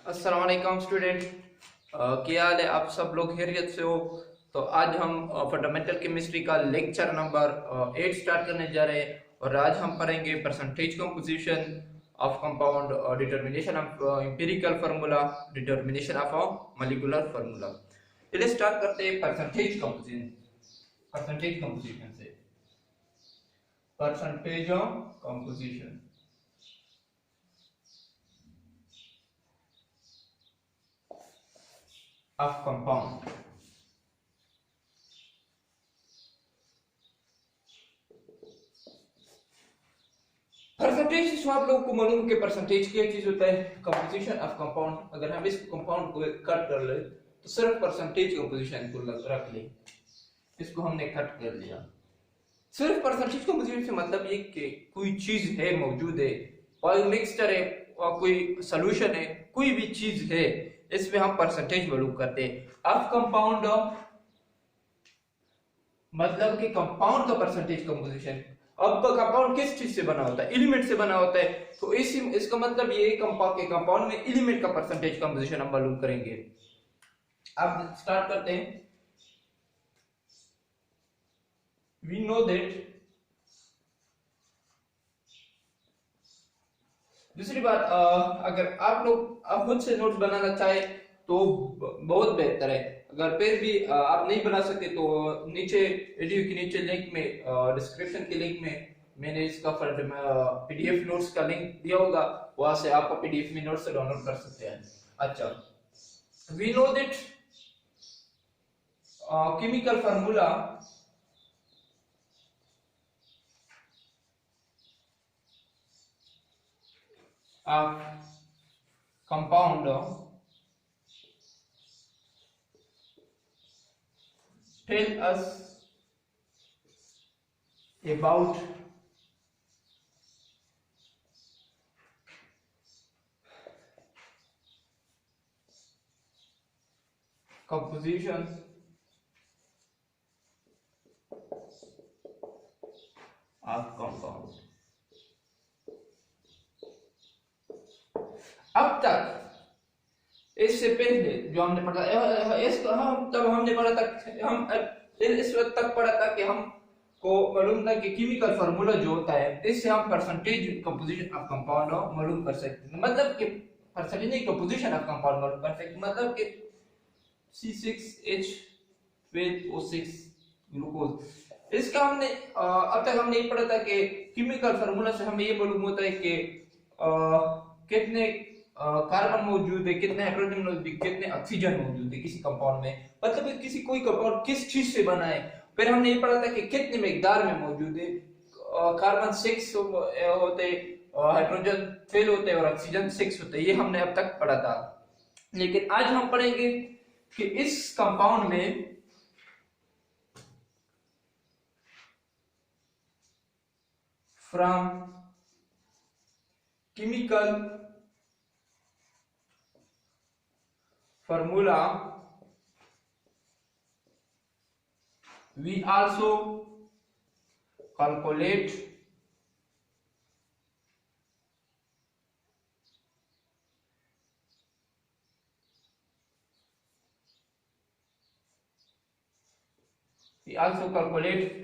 अस्सलाम वालेकुम स्टूडेंट। क्या हाल है? आप सब लोग खैरियत से हो? तो आज हम फंडामेंटल केमिस्ट्री का लेक्चर नंबर 8 स्टार्ट करने जा रहे हैं और आज हम पढ़ेंगे percentage composition of compound, determination of empirical formula, determination of molecular formula. चलिए स्टार्ट करते हैं परसेंटेज कंपोजिशन से। Percentage of composition of compound. Percentage तो आप लोगों को मालूम कि परसेंटेज क्या चीज होता है? Composition of compound. अगर हम इस कंपाउंड को कट कर ले तो सिर्फ परसेंटेज कंपोजिशन को रख ले। इसको हमने कट कर लिया। सिर्फ परसेंटेज कंपोजिशन से मतलब ये कि कोई चीज है, मौजूद है, कोई मिक्सचर है और कोई सोल्यूशन है, कोई भी चीज है, इसमें हम परसेंटेज मालूम करते हैं। ऑफ कंपाउंड मतलब कि कंपाउंड का परसेंटेज कंपोजिशन। अब कंपाउंड किस चीज से बना होता है? एलिमेंट से बना होता है। तो इसका मतलब ये कंपाउंड में एलिमेंट का परसेंटेज कंपोजिशन हम मालूम करेंगे। अब स्टार्ट करते हैं। वी नो दैट, दूसरी बात, अगर आप लोग खुद से नोट्स बनाना चाहे तो बहुत बेहतर है। अगर फिर भी आप नहीं बना सकते तो नीचे वीडियो के नीचे लिंक में, डिस्क्रिप्शन के लिंक में मैंने इसका पीडीएफ नोट्स का लिंक दिया होगा। वहां से आप पीडीएफ में नोट्स डाउनलोड कर सकते हैं। अच्छा, we know that chemical formula of compound tell us about composition of compound। अब तक इससे पहले जो हमने पढ़ा, इसको हम तब हमने पढ़ा था, हम इस वक्त तक पढ़ा था कि हम को मालूम था कि केमिकल फार्मूला जो होता है इससे हम परसेंटेज कंपोजिशन ऑफ कंपाउंड मालूम कर सकते हैं। मतलब कि परसेंटेज नहीं, कंपोजिशन ऑफ कंपाउंड मालूम कर सकते हैं। मतलब कि C6H12O6 ग्लूकोज। इसका हमने अब तक हमने ये पढ़ा था कि केमिकल फार्मूला से हमें ये मालूम होता है कि कितने कार्बन मौजूद है, कितने हाइड्रोजन मौजूद है, कितने ऑक्सीजन मौजूद है किसी कंपाउंड में। मतलब किसी कोई कंपाउंड किस चीज से बना है। फिर हमने ये पढ़ा था कि कितने मिकदार में मौजूद है। कार्बन 6 होते, हाइड्रोजन 12 होते हैं और ऑक्सीजन 6 होते हैं। ये हमने अब तक पढ़ा था। लेकिन आज हम पढ़ेंगे कि इस कंपाउंड में from chemical formula we also calculate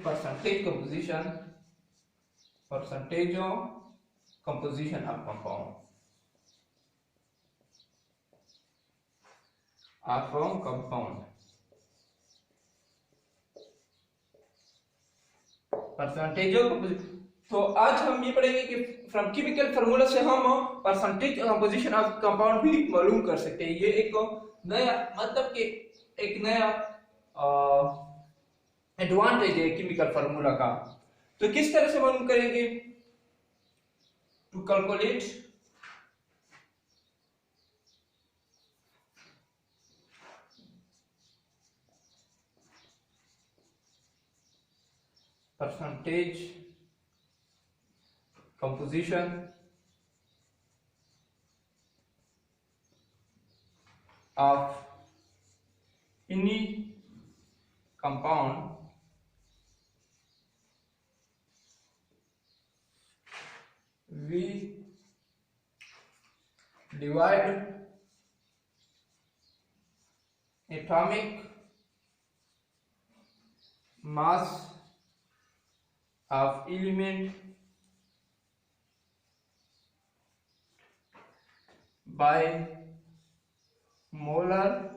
percentage of composition of compound from compound percentage of. तो आज हम ये पढ़ेंगे कि फ्रॉम केमिकल फार्मूला से हम परसेंटेज कंपोजिशन ऑफ कंपाउंड भी मालूम कर सकते हैं। ये एक नया, मतलब कि एक नया एडवांटेज है केमिकल फार्मूला का। तो किस तरह से मालूम करेंगे? To calculate percentage composition of any compound we divide atomic mass of element by molar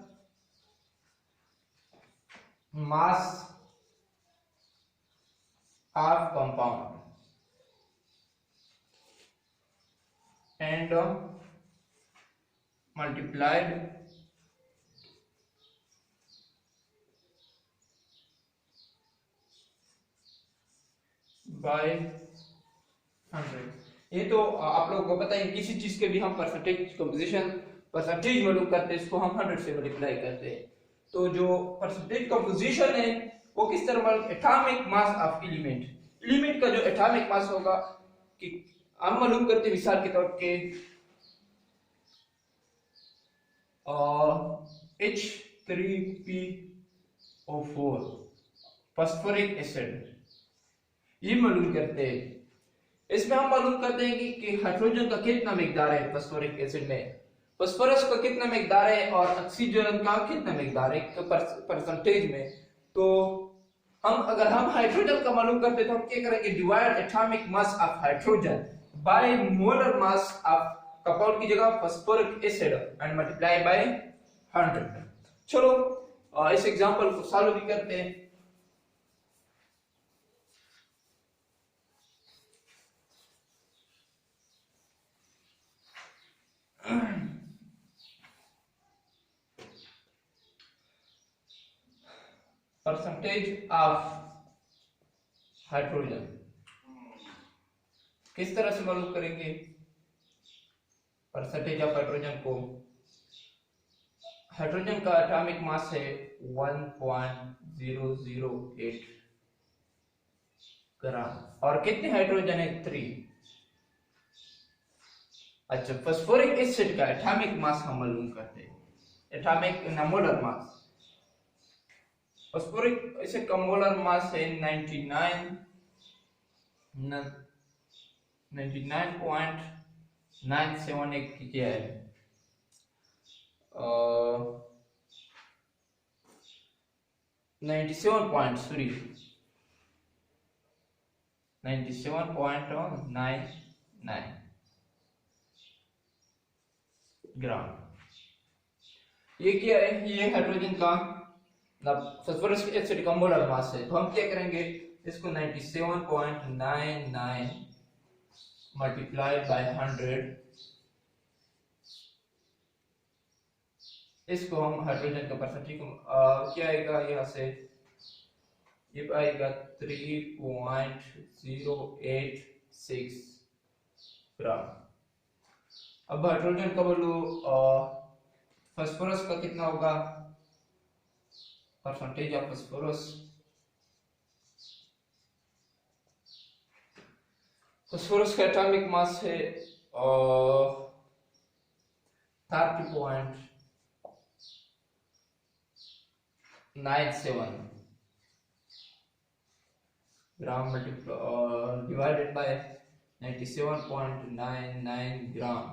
mass of compound and multiplied by 100। ये तो आप लोगों को पता है, किसी चीज के भी हम परसेंटेज कंपोजिशन परसेंटेज मालूम करते हैं, इसको हम 100 से मल्टीप्लाई करते हैं। तो जो परसेंटेज कंपोजिशन है वो किस तरह मालूम, atomic mass of element, element का जो एटॉमिक मास होगा कि हम मालूम करते हैं मिसाल के तौर पे H3PO4 फास्फोरिक एसिड, ये मालूम करते हैं। इसमें हम मालूम करते हैं कि हाइड्रोजन का कितना मिकदार है फास्फोरिक एसिड में, फास्फोरस का कितना मिकदार है और ऑक्सीजन का कितना मिकदार है परसेंटेज में। तो अगर हम हाइड्रोजन का मालूम करते तो हम क्या करेंगे, divide atomic mass of hydrogen by molar mass of compound की जगह phosphoric acid and multiply by 100। चलो इस एग्जांपल को सॉल्व भी करते हैं। परसेंटेज ऑफ हाइड्रोजन किस तरह से मालूम करेंगे, परसेंटेज ऑफ हाइड्रोजन को, हाइड्रोजन का एटॉमिक मास है 1.008 ग्राम और कितने हाइड्रोजन है 3। अच्छा, फास्फोरिक एसिड का एटॉमिक मास हम मालूम करते हैं, atomic molar mass, phosphoric acid का मोलर मास है 99.971 क्या है 97.99 ग्राम। ये क्या है, ये हाइड्रोजन का फास्फोरस एसिड का मोलर मास है। तो हम क्या करेंगे, इसको 97.99 मल्टीप्लाइड बाय 100, इसको हम हाइड्रोजन का परसेंटेज क्या आएगा, यहाँ से ये आएगा 3.086 ग्राम। अब हाइड्रोजन का वैल्यू फास्फोरस का कितना होगा, परसेंटेज ऑफ फास्फोरस, फास्फोरस का एटॉमिक मास है 30.97 gram divided by 97.99 gram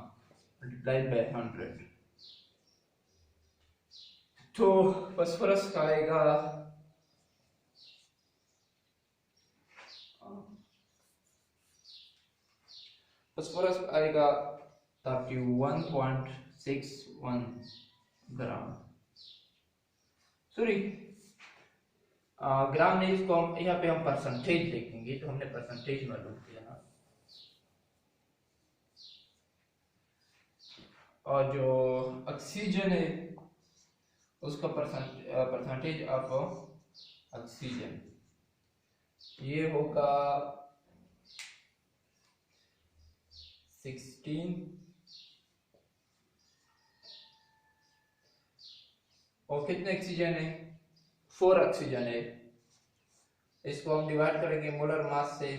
multiplied by 100। तो फास्फोरस का आएगा फास्फोरस आएगा 31.61 ग्राम, सॉरी ग्राम नहीं, इसको हम यहाँ पे हम परसेंटेज लिखेंगे। तो हमने परसेंटेज मालूम किया ना, और जो ऑक्सीजन है उसका परसेंटेज ऑफ ऑक्सीजन ये होगा 16 और कितने ऑक्सीजन है 4 ऑक्सीजन है। इसको हम डिवाइड करेंगे मोलर मास से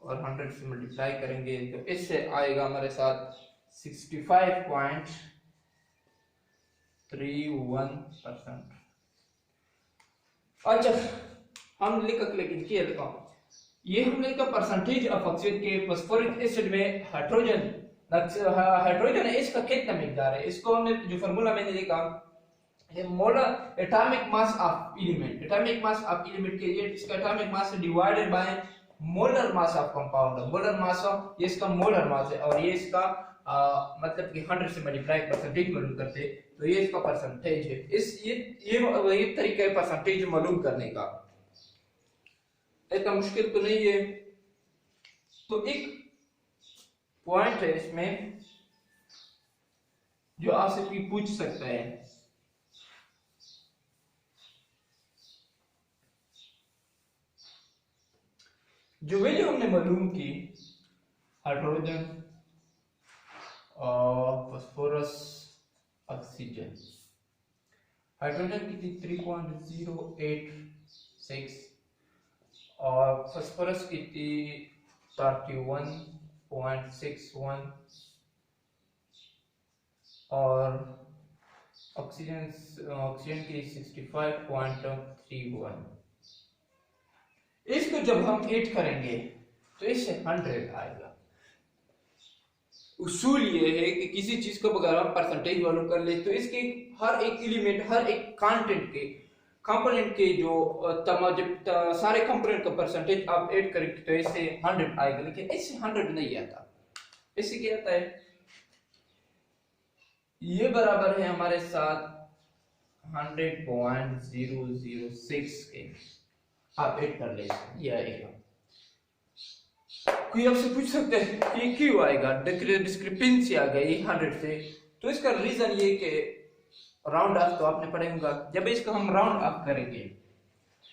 और 100 से मल्टीप्लाई करेंगे, तो इससे आएगा हमारे साथ 65.31%। अच्छा, हम लेकिन क्या लिखा, ये हमने लिखा परसेंटेज ऑफ ऑक्सीजन के फास्फोरिक एसिड में हाइड्रोजन हाइड्रोजन है इसका कितना मिकदार है, इसको हमने जो फार्मूला मैंने लिखा molar atomic mass of element, atomic mass of element के लिए इसका atomic mass divided by molar mass of compound, molar mass ये इसका मोलर मास है और ये इसका मतलब कि 100 से मल्टीप्लाई परसेंटेज मालूम करते हैं तो ये इसका परसेंटेज है। इस ये वही तरीका है परसेंटेज मालूम करने का, इतना मुश्किल तो नहीं है। तो एक पॉइंट है इसमें जो आपसे कोई पूछ सकता है, जो वैल्यू हमने मालूम की हाइड्रोजन और फास्फोरस ऑक्सीजन, हाइड्रोजन की थी 3.086 और फास्फोरस की थी 31.61 और ऑक्सीजन की 65.31। इसको जब हम ऐड करेंगे तो इससे 100 आएगा। उसूल ये है कि किसी चीज को अगर हम परसेंटेज मालूम कर ले तो इसके हर एक एलिमेंट, हर एक कंपोनेंट के जो सारे कंपोनेंट का परसेंटेज आप ऐड करेंगे तो इससे 100 आएगा, लेकिन इससे 100 नहीं आता। इससे क्या आता है, ये बराबर है हमारे साथ 100.006 के, आप ऐड कर ले ये आएगा। कोई आपसे पूछ सकते हैं कि क्यों आएगा, डिस्क्रिपेंसी आ गई 100 से, तो इसका रीजन ये कि राउंड ऑफ तो आपने पढ़ा होगा, जब इसको हम राउंड ऑफ करेंगे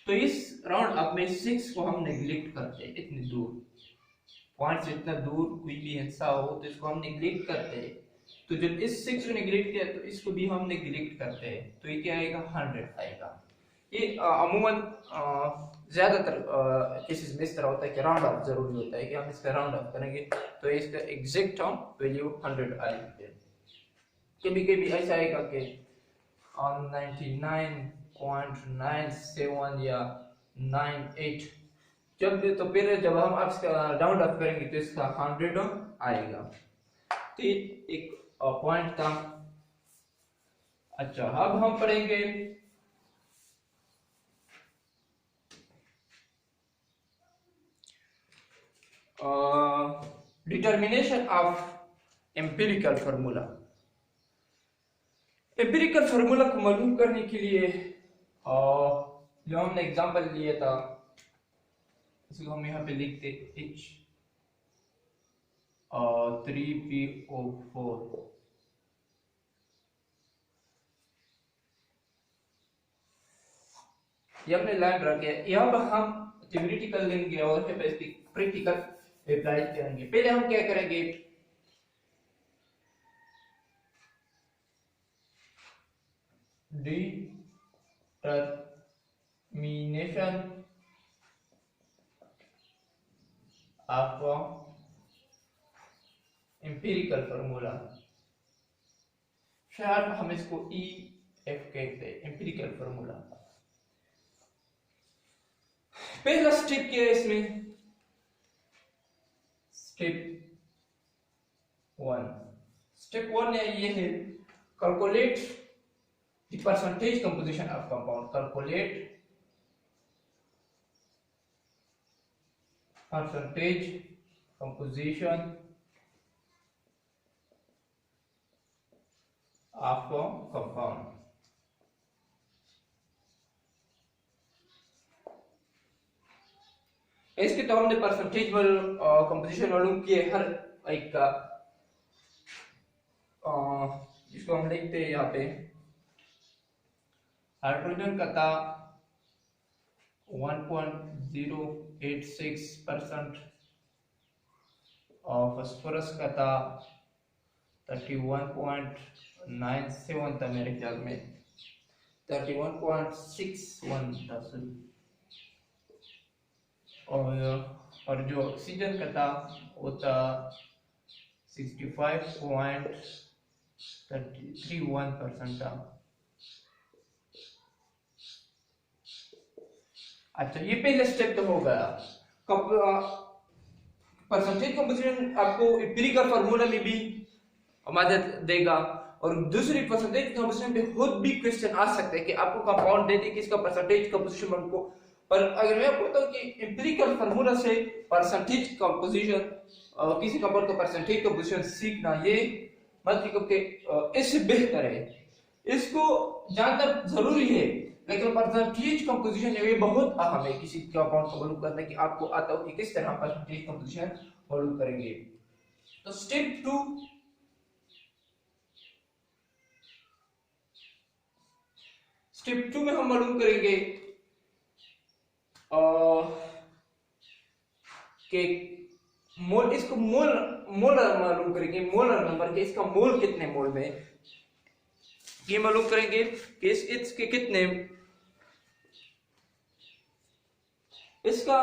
तो इस राउंड ऑफ में 6 को हम नेग्लेक्ट करते हैं, इतनी दूर पॉइंट से इतना दूर कोई भी हिस्सा हो तो इसको हम नेग्लेक्ट करते हैं। तो जब इस 6 को नेग्लेक्ट किया तो इसको भी हम नेग्लेक्ट करते हैं, तो ये क्या आएगा 100 आएगा। ये अमूमन ज्यादातर केसेस में इस तरह होता है कि राउंड ऑफ जरूरी होता है कि हम इसका राउंड ऑफ करेंगे तो इसका एग्जैक्ट हम वैल्यू 100 आएगी। कभी कभी ऐसा आएगा कि 99.97 या 98, तो फिर जब हम इसका राउंड ऑफ करेंगे तो इसका 100 आएगा। तो एक पॉइंट था। अच्छा, अब हम पढ़ेंगे determination of empirical formula. Empirical formula को मालूम करने के लिए जो हमने एग्जांपल लिया था इसको हम यहाँ पे लिखते H3PO4, ये अपने लाइन रखे। यहाँ पर हम थ्योरेटिकल लेंगे और फिर प्रैक्टिकल अप्लाई करेंगे। पहले हम क्या करेंगे, डिटर्मिनेशन ऑफ एम्पिरिकल फार्मूला, शायद हम इसको EF कहते हैं, एम्पिरिकल फार्मूला। पहला स्टेप क्या है इसमें, स्टेप 1 ये है calculate the percentage composition of compound, calculate percentage composition of compound. इसके तो हमने परसेंटेज कंपोजिशन मालूम किए हर एक का। इसको हम लिखते हैं यहाँ पे, हाइड्रोजन का था 1.086% और फास्फोरस का था 31.97 था, मेरे ख्याल में 31.61 था और जो ऑक्सीजन का था वो था 65.31% था। अच्छा, ये पहले स्टेप तो हो गया। परसेंटेज कंपोजिशन आपको एम्पिरिकल फार्मूला में भी मदद देगा, और दूसरी परसेंटेज कंपोजिशन पे खुद भी क्वेश्चन आ सकते हैं कि आपको कंपाउंड दे दे कि इसका परसेंटेज कंपोजिशन हमको, पर अगर मैं आपको बताऊं कि एम्पिरिकल फार्मूला से परसेंटेज कंपोजिशन किसी कंपाउंड का परसेंटेज कंपोजिशन सीखना ये मतलब कि इससे बेहतर है, इसको जानना जरूरी है, लेकिन परसेंटेज कंपोजिशन ये बहुत अहम है किसी कंपाउंड को मालूम करना कि आपको आता हो कि किस तरह परसेंटेज कंपोजिशन मालूम करेंगे। तो स्टेप 2 में हम मालूम करेंगे कि मोल, इसको मोलर मालूम करेंगे, मोलर नंबर के इसका मोल कितने मोल में, ये मालूम करेंगे कि इसके कितने, इसका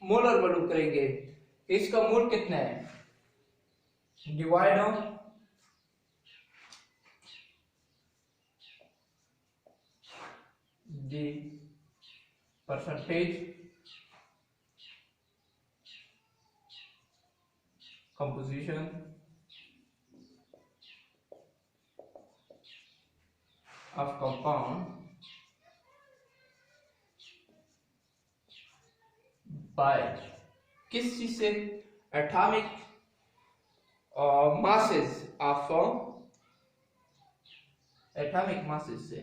मोलर मालूम करेंगे, इसका मोल कितना है, divide on the percentage composition of compound by किस चीज से, atomic masses of atomic masses से।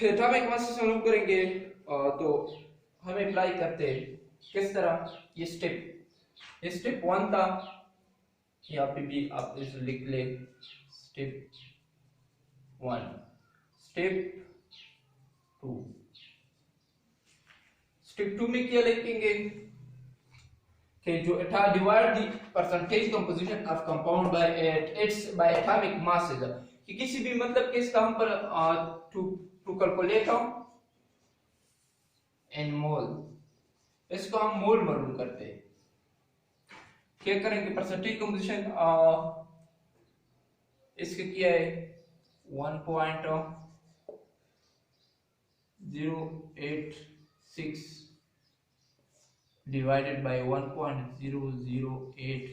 एटॉमिक मासेस मालूम करेंगे तो हम अप्लाई करते हैं किस तरह, ये स्टेप 1 था, यहाँ पे भी आप इसे लिख ले, स्टेप 1, स्टेप 2 में क्या लिखेंगे कि जो divide the percentage composition of compound bye atomic masses, कि किसी भी मतलब के इसका हम पर टू कैलकुलेट इन मोल, इसको हम मोल मालूम करते हैं, क्या करेंगे परसेंटेज कंपोजिशन इसके किया है 1.086 डिवाइडेड बाय 1.008,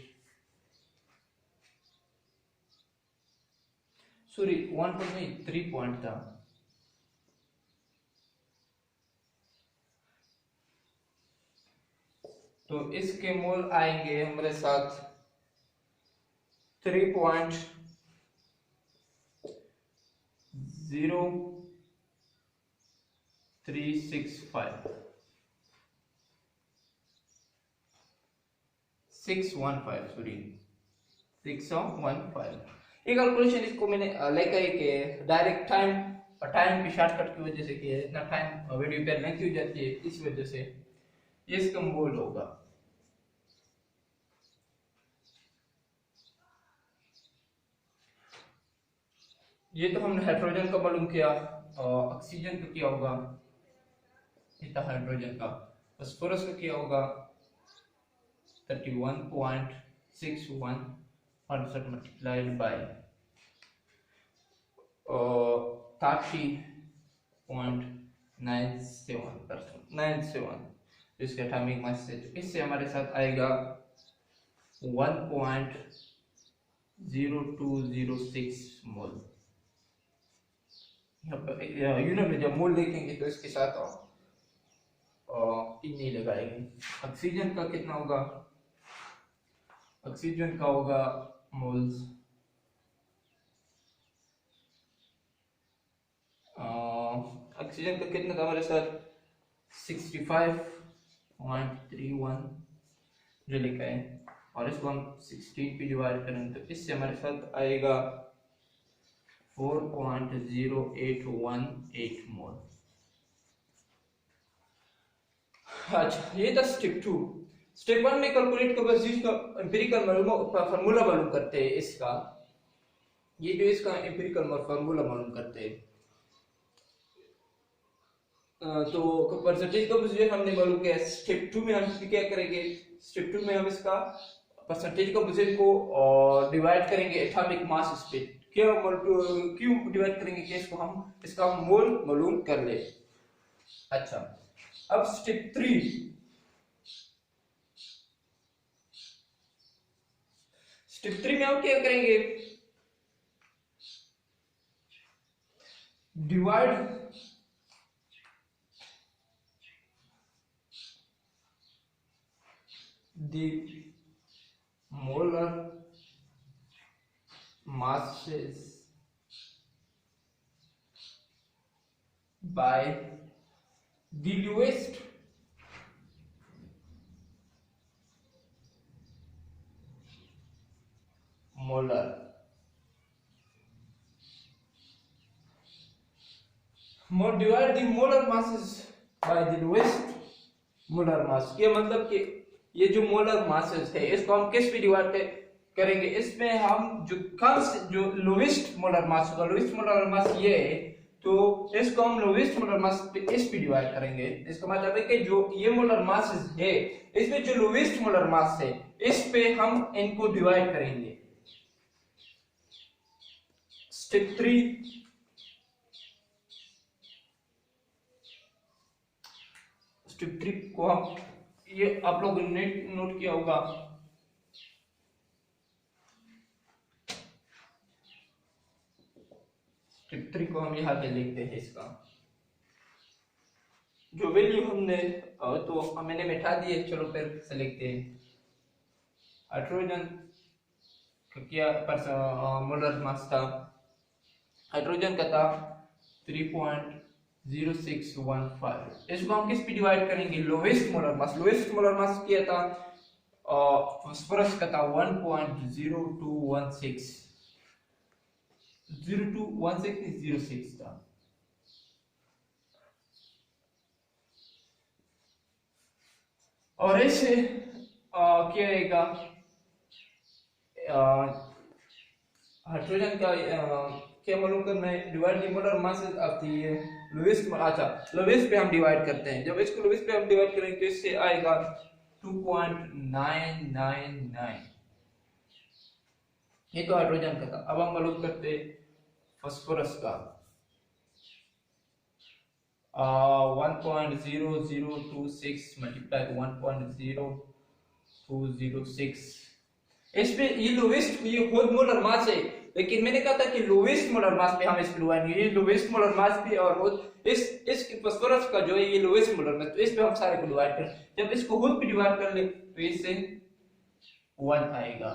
सॉरी 1.3 पॉइंट था, तो इसके मोल आएंगे हमारे साथ 3.0365 615 सॉरी 615। ये कैलकुलेशन इसको मैंने लेकर के डायरेक्ट टाइम की शॉर्टकट की वजह से किया है, इतना टाइम वीडियो पे लेंथी हो जाती है, इस वजह से ये इसका मोल होगा। ये तो हमने हाइड्रोजन का मालूम किया, ऑक्सीजन का किया होगा, इतना हाइड्रोजन का, फास्फोरस का किया होगा 31.61 मल्टीप्लाइड बाय 30.97, जिसके एटॉमिक मास से, तो इससे हमारे साथ आएगा 1.0206 मोल। यूनिट में जब मोल लिखेंगे तो इसके साथ ई नहीं लगाएंगे। ऑक्सीजन का कितना होगा, ऑक्सीजन का होगा मोल्स ऑक्सीजन का कितना था हमारे साथ 65.31 जो लिखा है, और इसको हम 16 पे डिवाइड करेंगे तो इससे हमारे साथ आएगा 4.0818 मोल। अच्छा, ये था स्टेप 2। स्टेप 1 में कैलकुलेट कर बस इसका एम्पिरिकल फार्मूला मालूम करते हैं, इसका ये जो इसका एम्पिरिकल फार्मूला मालूम करते हैं। तो परसेंटेज कंपोजिशन हमने मालूम किया। स्टेप 2 में हम क्या करेंगे, स्टेप 2 में हम इसका परसेंटेज कंपोजिशन को डिवाइड करेंगे एटॉमिक मास पे, क्यों डिवाइड करेंगे कि इसको हम इसका मोल मालूम कर ले। अच्छा, अब स्टेप 3, में हम क्या करेंगे, divide the molar masses by the lowest molar divide the molar masses by the lowest molar mass। ये मतलब कि ये जो मोलर मासेस है इसको हम किस पे डिवाइड करेंगे, इसमें हम जो लोवेस्ट मोलर मास होगा, लोवेस्ट मोलर मास ये है, तो इसको हम लोवेस्ट मोलर मास पे इस पे डिवाइड करेंगे। इसका मतलब है कि जो ये मोलर मासेस है इसमें जो लोवेस्ट मोलर मास है इस पे हम इनको डिवाइड करेंगे। स्टेप 3, स्टेप 3 को हम, ये आप लोग ने नोट किया होगा, स्टेप 3 को हम यहाँ पे लिखते हैं। इसका जो वैल्यू हमने तो मैंने बैठा दी है, चलो फिर से लिखते हैं। हाइड्रोजन क्या मोलर मास था, हाइड्रोजन का था 3.0615। इसको हम किस पे डिवाइड करेंगे, lowest molar mass. Lowest molar mass क्या था, फास्फोरस का था 1.0216, 0216 था। और ऐसे क्या रहेगा, हाइड्रोजन का क्या मालूम करना है, divide the molar masses of the lowest. अच्छा, लोवेस्ट पे हम डिवाइड करते हैं। जब इसको लोवेस्ट पे हम डिवाइड करेंगे तो इससे आएगा 2.999। ये तो हाइड्रोजन का था। अब हम मालूम करते हैं फास्फोरस का, 1.0026 मल्टीप्लाई 1.0206। इस पे ये लोवेस्ट, ये होल मोलर मास है, लेकिन मैंने कहा था कि लोवेस्ट मोलर मास पे हम इसको डिवाइड, ये लोवेस्ट मोलर मास पे और इस फास्फोरस का जो है ये लोवेस्ट मोलर मास, तो इस पे हम सारे को डिवाइड कर, जब इसको होल पे डिवाइड कर ले तो इससे 1 आएगा।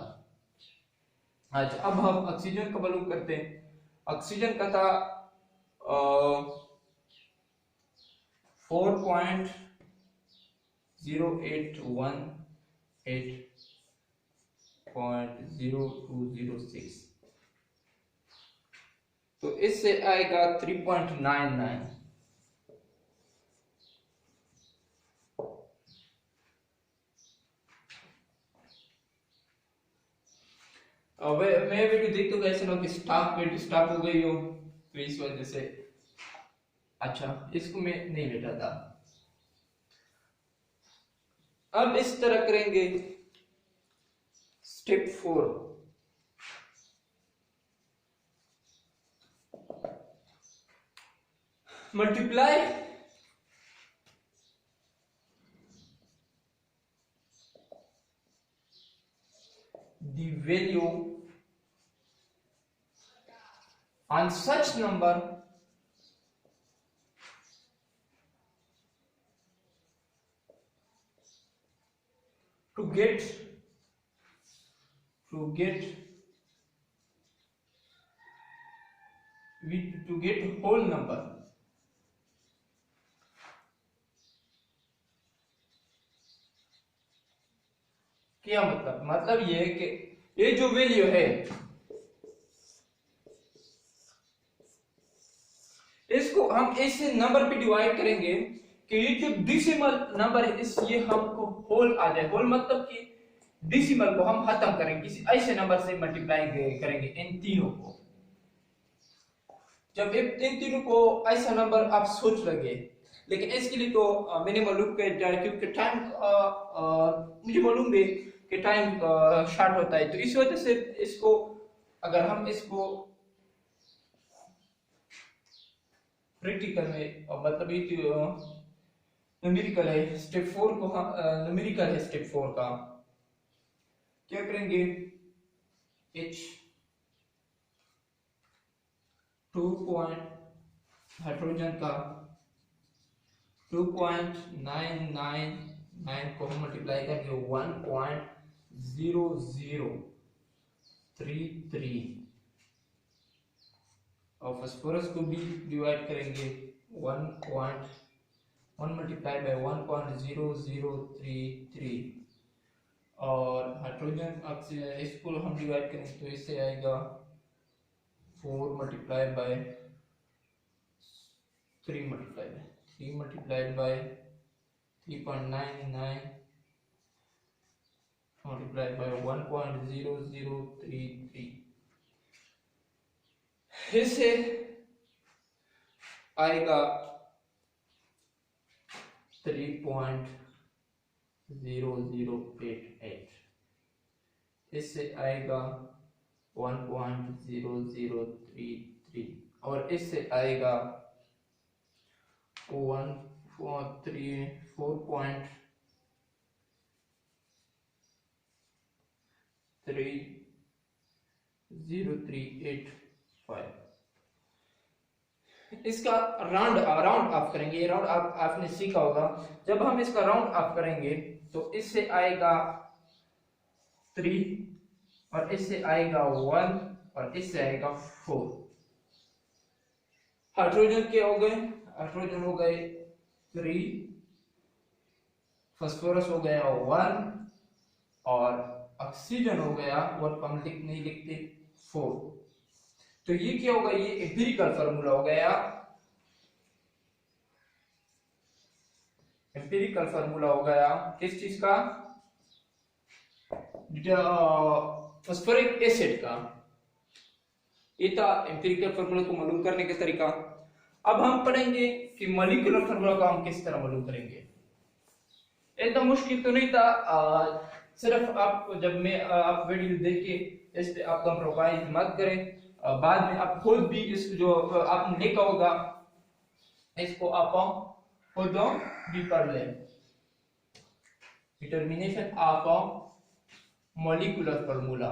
अच्छा, अब हम ऑक्सीजन का मालूम करते हैं। ऑक्सीजन का था 4.0818.0206, तो इससे आएगा 3.99। मैं वीडियो देख तो कैसे लोग स्टॉप हो गई हो, तो इस वजह से। अच्छा, इसको मैं नहीं बेटा था। अब इस तरह करेंगे। Step 4, multiply the value on such number to get whole number। क्या मतलब ये है कि ये जो वैल्यू है इसको हम ऐसे नंबर पे डिवाइड करेंगे कि ये जो डेसिमल नंबर है इस ये हमको होल आ जाए। होल मतलब कि डेसिमल को हम खत्म करेंगे, किसी ऐसे नंबर से मल्टीप्लाई करेंगे इन तीनों को। जब इन तीनों को ऐसा नंबर आप सोच लगे, लेकिन इसके लिए तो मैंने मालूम किया क्योंकि टाइम मुझे मालूम है कि टाइम शॉर्ट होता है, तो इस वजह से इसको अगर हम इसको प्रैक्टिकल में मतलब ये न्यूमेरिकल है स्टेप 4 को न्यूमेरिकल है स्टेप 4 का क्या करेंगे H 2 पॉइंट हाइड्रोजन का 2.999 को हम मल्टीप्लाई करके 1.0033 और फास्फोरस को भी डिवाइड करेंगे 1 मल्टीप्लाई बाय 1.0033 और हाइड्रोजन इसको हम डिवाइड करेंगे तो इससे आएगा 4 multiply by 3 multiplied by 3.99 multiplied by 1.0033 इससे आएगा 3.0088 इससे आएगा 1.0033 और इससे आएगा 4.30385 इसका राउंड ऑफ करेंगे। राउंड ऑफ आपने सीखा होगा, जब हम इसका राउंड ऑफ करेंगे तो इससे आएगा 3 और इससे आएगा 1 और इससे आएगा 4। हाइड्रोजन के हो गए, हाइड्रोजन हो गए 3, फास्फोरस हो गया 1 और ऑक्सीजन हो गया 1 को हम नहीं लिखते 4। तो ये क्या होगा, ये एम्पिरिकल फार्मूला हो गया। एम्पिरिकल फार्मूला हो गया किस चीज का, फास्फोरिक एसिड का। ये था एम्पिरिकल फार्मूला को मालूम करने का तरीका। अब हम पढ़ेंगे कि मॉलिक्यूलर फार्मूला को हम किस तरह मालूम करेंगे। एकदम मुश्किल तो नहीं था, सिर्फ आप जब मैं आप वीडियो देख के इस पे आप कंप्रोमाइज मत करें। बाद में आप खुद भी इस जो आपने लिखा होगा इसको आप खुद भी पढ़ लें। Determination of molecular formula.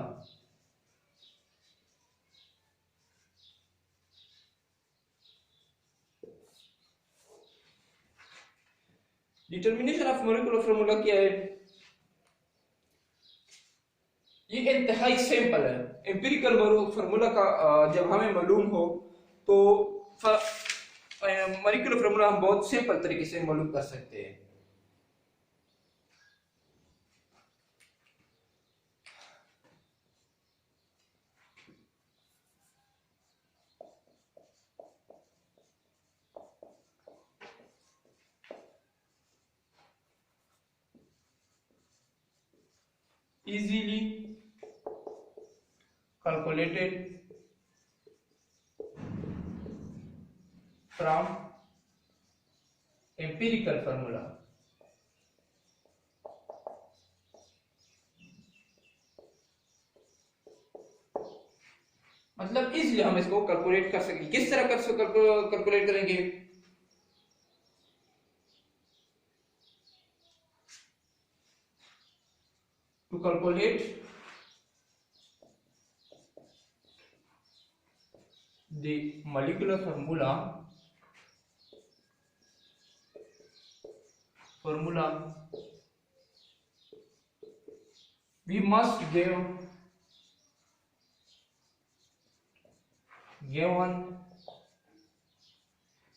Determination of molecular formula क्या है, ये इंतहाई सिंपल है। एम्पिरिकल फार्मूला का जब हमें मालूम हो तो मॉलिक्यूलर फार्मूला हम बहुत सिंपल तरीके से मालूम कर सकते हैं। easily calculated from empirical formula। मतलब इजीली हम इसको कैलकुलेट कर सकेंगे। किस तरह कैलकुलेट करेंगे, to calculate the molecular formula we must give given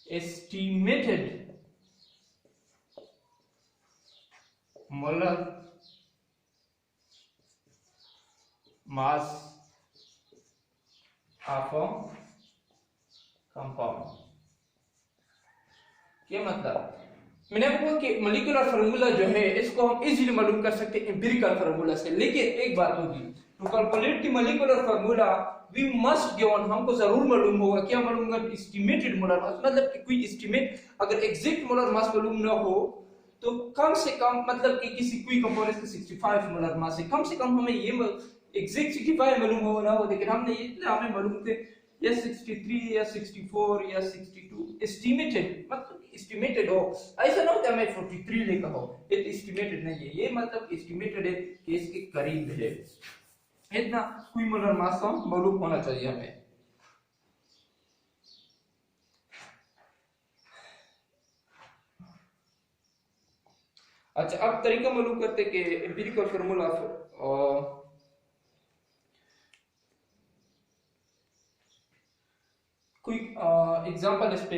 estimated molar mass of a compound। क्या मतलब, मैंने आपको कि मॉलिक्यूलर फार्मूला जो है इसको हम इजीली मालूम कर सकते हैं एम्पिरिकल फार्मूला से। लेकिन एक बात होगी, to calculate the molecular formula we must given, हमको जरूर मालूम होगा, क्या मालूम होगा, एस्टिमेटेड मोलर मास। मतलब कि कोई एस्टिमेट, अगर एग्जैक्ट मोलर मास मालूम ना हो तो कम से कम, मतलब कि किसी कोई कंपाउंड का 65 मोलर मास है, कम से कम हमें ये एग्जैक्ट 65 मालूम हो ना हो, लेकिन हमने ये इतना हमें मालूम थे या 63 या 64 या 62 एस्टिमेटेड, मतलब एस्टिमेटेड हो, ऐसा ना हो कि हमें 43 लिखा हो, ये तो एस्टिमेटेड नहीं है, ये मतलब एस्टिमेटेड है कि इसके करीब है, इतना क्यूमुलर मास का मालूम होना चाहिए हमें। अच्छा, अब तरीका मालूम करते कि एम्पिरिकल फार्मूला कोई एग्जांपल इस पे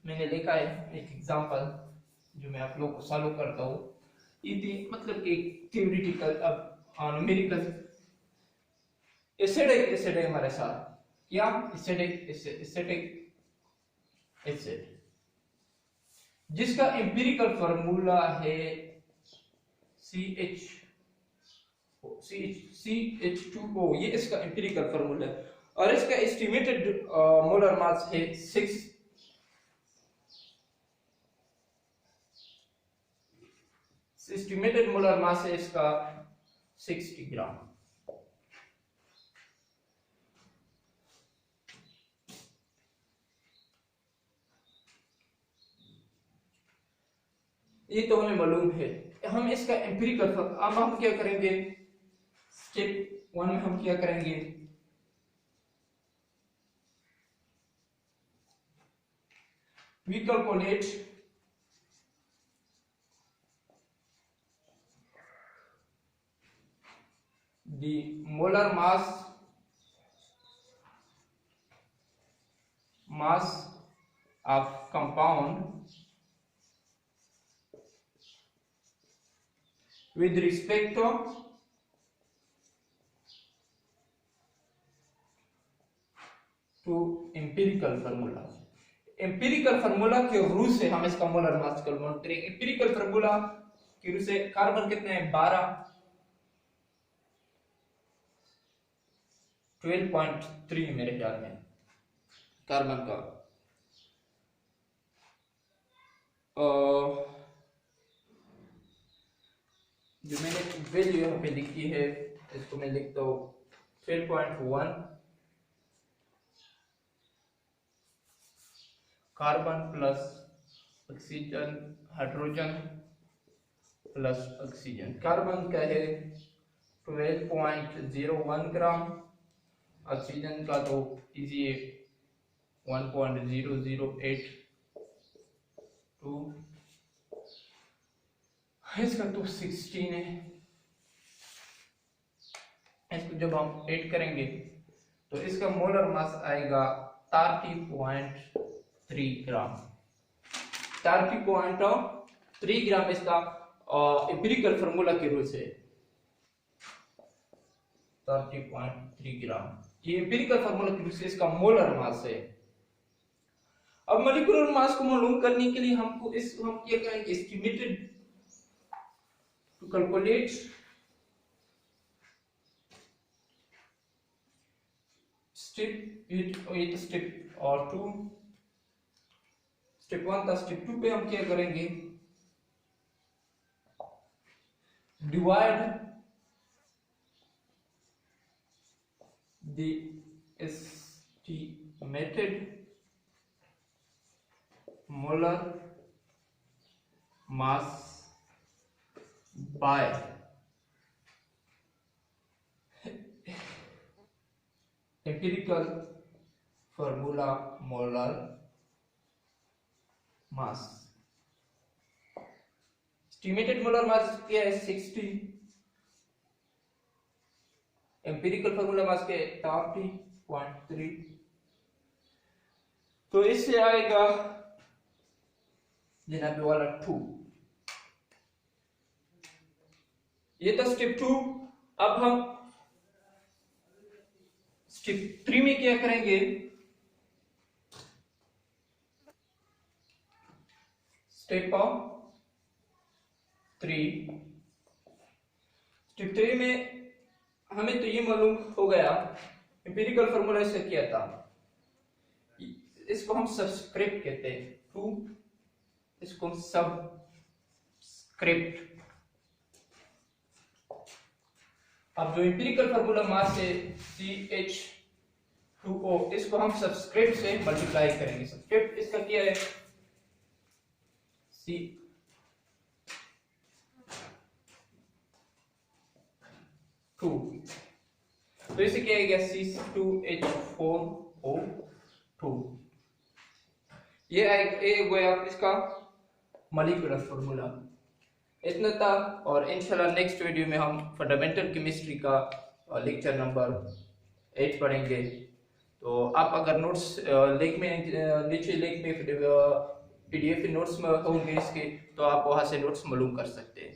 मैंने लिखा है, एक एग्जांपल जो मैं आप लोगों को सॉल्व करता हूँ। ये मतलब एक थ्योरेटिकल, अब न्यूमेरिकल एसिड है हमारे साथ, क्या एसिडिक एसिड जिसका एम्पिरिकल फार्मूला है CH2O, ये इसका एम्पिरिकल फार्मूला है, और इसका एस्टिमेटेड मोलर मास है 6। एस्टिमेटेड मोलर मास है इसका 60 ग्राम। ये तो हमें मालूम है, हम इसका एम्पिरिकल, अब हम क्या करेंगे, स्टेप 1 में हम क्या करेंगे, we calculate the molar mass of compound with respect to empirical formula। Empirical formula के रू से हम इसका मोलर मास कैलकुलेट करेंगे। एम्पिरिकल फार्मूला के रू से कार्बन कितने हैं, 12, 12.3 मेरे ख्याल में कार्बन का। जो मैंने वैल्यू यहाँ पे लिखी है इसको मैं लिखता हूँ 12.1 carbon plus oxygen, hydrogen plus oxygen. Carbon का है 12.01 ग्राम, ऑक्सीजन का तो इजी है 1.0082, इसका तो 16 है। इसको जब हम ऐड करेंगे तो इसका मोलर मास आएगा 30.3 ग्राम। 30.3 ग्राम इसका एम्पिरिकल फार्मूला के रूप से 30.3 ग्राम, ये एम्पिरिकल फार्मूला के रूप से इसका मोलर मास है। अब मॉलिक्यूलर मास को मालूम करने के लिए हम क्या करेंगे, एस्टिमेटेड टू कैलकुलेट स्टेप और 2, स्टेप 1 था। स्टेप 2 पे हम क्या करेंगे, divide the estimated molar mass by empirical formula molar mass। estimated molar mass क्या है 60, एम्पिरिकल फार्मूला मास के 30.3, तो इससे आएगा जनाब वाला 2। ये था स्टेप 2। अब हम स्टेप 3 में क्या करेंगे, स्टेप 3। स्टेप 3 में हमें तो ये मालूम हो गया एम्पिरिकल फार्मूला इसका क्या था, इसको हम सबस्क्रिप्ट कहते हैं, 2 इसको हम सबस्क्रिप्ट। अब जो एम्पिरिकल फार्मूला मास है CH 2O, इसको हम सब्सक्रिप्ट से मल्टीप्लाई करेंगे। सब्सक्रिप्ट इसका क्या है? C टू, तो इसे क्या आएगा? C2H4O2। ये गया इसका मॉलिक्यूलर फार्मूला। इतना था, और इंशाल्लाह नेक्स्ट वीडियो में हम फंडामेंटल केमिस्ट्री का लेक्चर नंबर 8 पढ़ेंगे। तो आप अगर नोट्स लिंक में नीचे लिंक में PDF नोट्स में होंगे इसके, तो आप वहां से नोट्स मालूम कर सकते हैं।